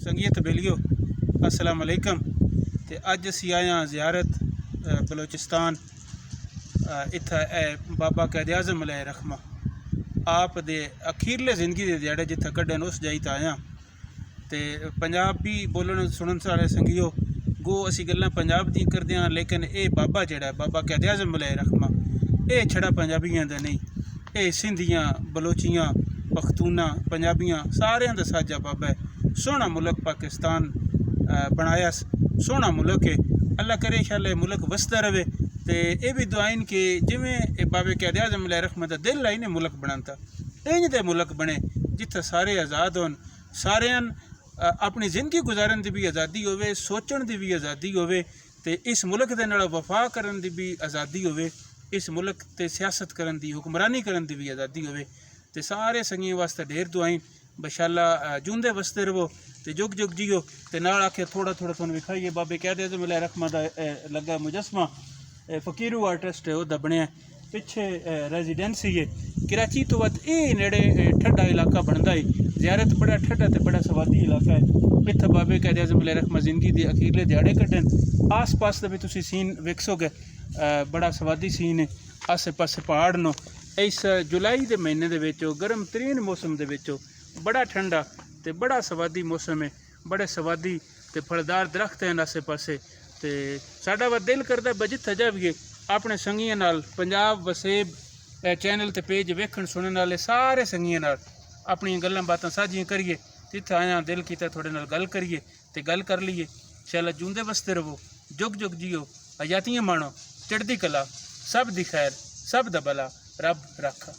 संगीत बेलियो अस्सलाम वालेकुम। ते अज असी आए हाँ जियारत बलोचिस्तान। इत्थै बाबा कैद आज़म अलैहि रहमा आप दे अखीरले जिंदगी दे दिहाड़े जित्थै कड्ढन उस जाई ते आया। ते पंजाबी बोलन सुनन सारे संगियो गो असी गल्लां पंजाब दी करदे हाँ, लेकिन ये बाबा जेड़ा है बाबा कैद आज़म अलैहि रहमा ये छड़ा पंजाबियां दा नहीं, ये सिंधियां बलोचियां पख्तूना पंजाबियां सारियां दा साजा बाबा है। सोहना मुल्क पाकिस्तान बनाया, सोहना मुल्क है। अल्लाह करे इंशाअल्लाह मुल्क वसदा रहे। तो ये भी दुआइन कि जिमें बाबे कैद आज़म अलैहि रहमा दा दिल आई ने मुल्क बनाता, इंज दे मुल्क बने जिथे सारे आज़ाद होन, सारियां अपनी जिंदगी गुजारन की भी आज़ादी होवे, सोचण की भी आज़ादी होवे, ते इस मुल्क दे नाल वफा करन की भी आज़ादी होवे, इस मुल्क ते सियासत करन दी हुक्मरानी करन की भी आज़ादी होवे। ते सारे संगियों वास्ते ढेर दुआई बशाला जूंदे वसते रहो ते जुग जुग जियो। ते नाल आखे थोड़ा थोड़ा तुहानूं विखाइए बाबे कैद आज़म अलैहि रहमा दा लगा मुजस्मा फकीरू आर्टिस्ट है उहदा बनिया पिछे रेजिडेंसी है कराची तो वध ये नेड़े ठंडा इलाका बनता है। जियारत बड़ा ठंडा तो बड़ा सवादी इलाका है। इत्थे बाबे कैद आज़म अलैहि रहमा जिंदगी के अखीरले दिहाड़े कड्ढन। आस पास का भी तुसीं सीन वेखोगे बड़ा सवादी सीन है। आसे पासे पहाड़ नो इस जुलाई के महीने दे विचों गर्म तरीन मौसम दे विचों बड़ा ठंडा तो बड़ा सवादी मौसम है। बड़े सवादी तो फलदार दरख्त हैं आसे पासे। तो साडा वा दिल करदा जिथे जाइए अपने संगियां नाल पंजाब वसेब चैनल ते पेज वेखण सुनने वाले सारे संगियां नाल अपनी गल्लां बातां साझियां करिए। जिथे आया दिल कीता थोड़े नाल गल करिए ते गल कर लीए। इंशाअल्लाह जूंदे वसते रहो, जुग जुग जियो, हयातियां माणो, चढ़दी कला, सब दी खैर, सब दा भला रब रखा।